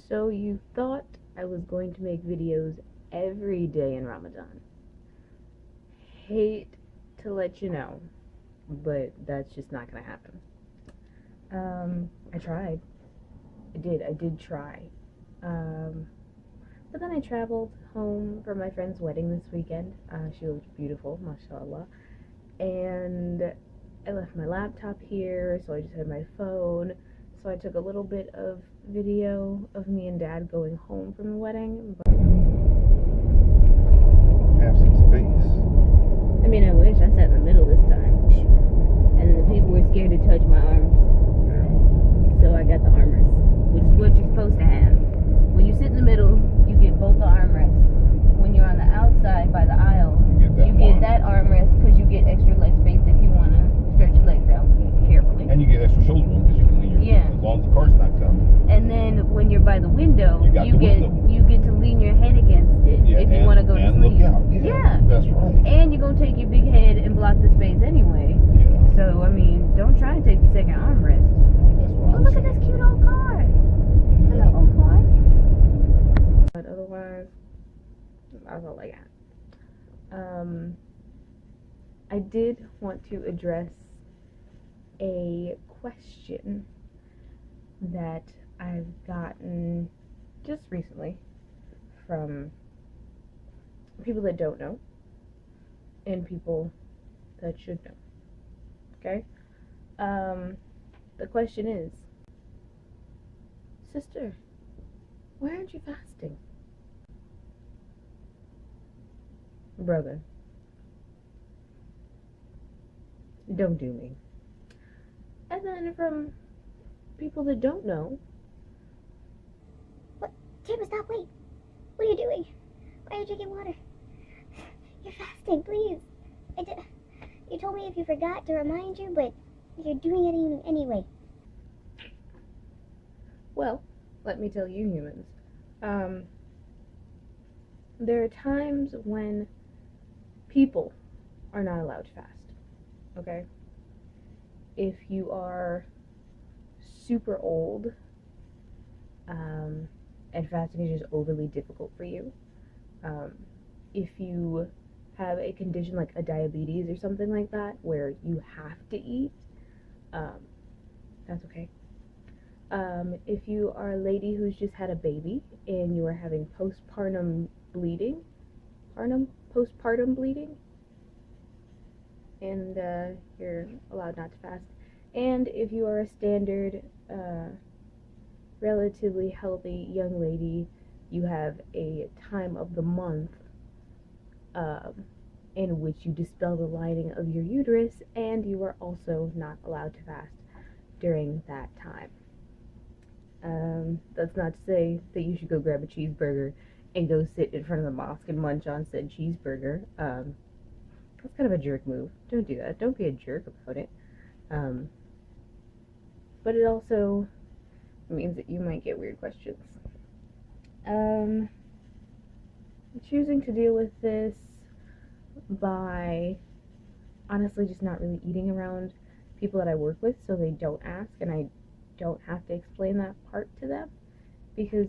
So you thought I was going to make videos every day in Ramadan. Hate to let you know, but that's just not gonna happen. I tried. I did try. But then I traveled home for my friend's wedding this weekend. She looked beautiful, mashallah. And I left my laptop here, so I just had my phone. So I took a little bit of video of me and Dad going home from the wedding. But have some space. I mean, I wish I sat in the middle this time. And the people were scared to touch my arms. Yeah. So I got the armrest, which is what you're supposed to have. When you sit in the middle, you get both the armrests. When you're on the outside by the aisle, you get that armrest because you get extra leg space if you want to stretch your legs out carefully. And you get extra shoulder room because you can lean your as long as the car's not coming. And then when you're by the window, you get to lean your head against it if you want to go to sleep. Look out. Yeah, that's right. And you're gonna take your big head and block the space anyway. Yeah. So I mean, don't try and take the second armrest. That's what Oh, look at this cute old car. Hello, old car. But otherwise, that's all I got. I did want to address a question that I've gotten just recently from people that don't know and people that should know. Okay? The question is, sister, why aren't you fasting? Brother, don't do me. And then from people that don't know. What? Tim, stop, wait. What are you doing? Why are you drinking water? You're fasting, please. You told me if you forgot to remind you, but you're doing it anyway. Well, let me tell you humans. There are times when people are not allowed to fast. Okay? If you are super old, and fasting is just overly difficult for you, if you have a condition like a diabetes or something like that where you have to eat, that's okay. If you are a lady who's just had a baby and you are having postpartum bleeding, and you're allowed not to fast. And if you are a standard, relatively healthy young lady, you have a time of the month in which you dispel the lining of your uterus, and you are also not allowed to fast during that time. That's not to say that you should go grab a cheeseburger and go sit in front of the mosque and munch on said cheeseburger. That's kind of a jerk move. Don't do that. Don't be a jerk about it. But it also means that you might get weird questions. Choosing to deal with this by honestly just not really eating around people that I work with so they don't ask and I don't have to explain that part to them, because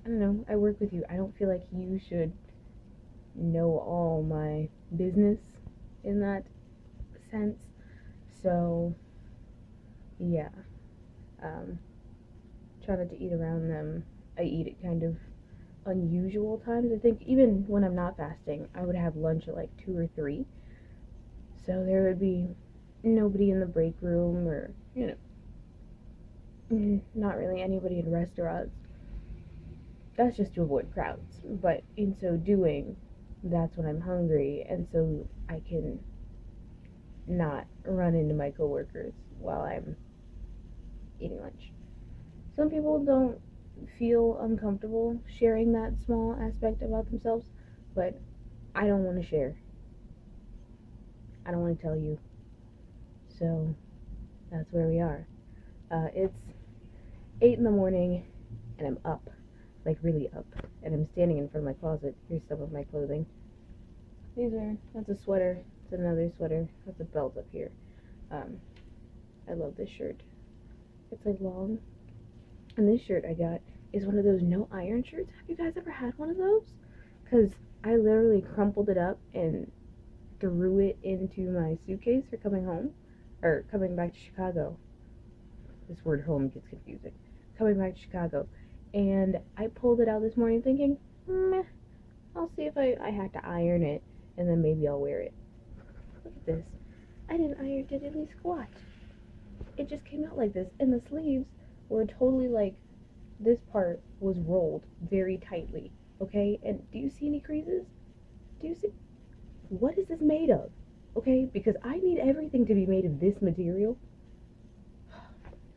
I don't know, I work with you. I don't feel like you should know all my business in that sense. So yeah, try not to eat around them. I eat at kind of unusual times. I think even when I'm not fasting, I would have lunch at like 2 or 3, so there would be nobody in the break room, or not really anybody in restaurants. That's just to avoid crowds, but in so doing, that's when I'm hungry, and so I can not run into my coworkers while I'm eating lunch. Some people don't feel uncomfortable sharing that small aspect about themselves, but I don't want to share. I don't want to tell you. So that's where we are. It's 8 in the morning and I'm up, like really up, and I'm standing in front of my closet. Here's some of my clothing. That's a sweater, it's another sweater, that's a belt up here. I love this shirt. It's like long, and this shirt I got is one of those no iron shirts. Have you guys ever had one of those? Because I literally crumpled it up and threw it into my suitcase for coming home, or coming back to Chicago. This word home gets confusing. Coming back to Chicago. And I pulled it out this morning thinking, meh, I'll see if I have to iron it, and then maybe I'll wear it. Look at this. I didn't iron diddly squat. It just came out like this, and the sleeves were totally like, this part was rolled very tightly, okay? And do you see any creases? Do you see? What is this made of? Okay, because I need everything to be made of this material.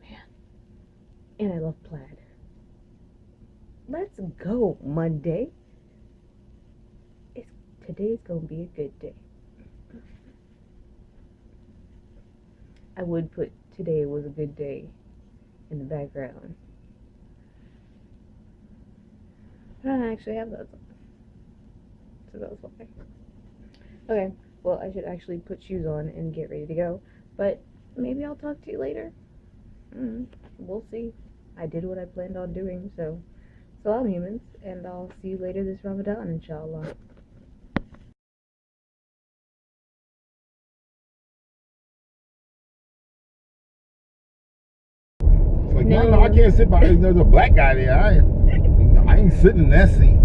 Man. And I love plaid. Let's go, Monday. Today's gonna be a good day. I would put today was a good day in the background. I don't actually have those on. So that was why. Okay, well, I should actually put shoes on and get ready to go. But maybe I'll talk to you later. We'll see. I did what I planned on doing, so Salaam, humans, and I'll see you later this Ramadan, inshallah. It's like, no, I can't sit by. There's a black guy there. I ain't sitting in that seat.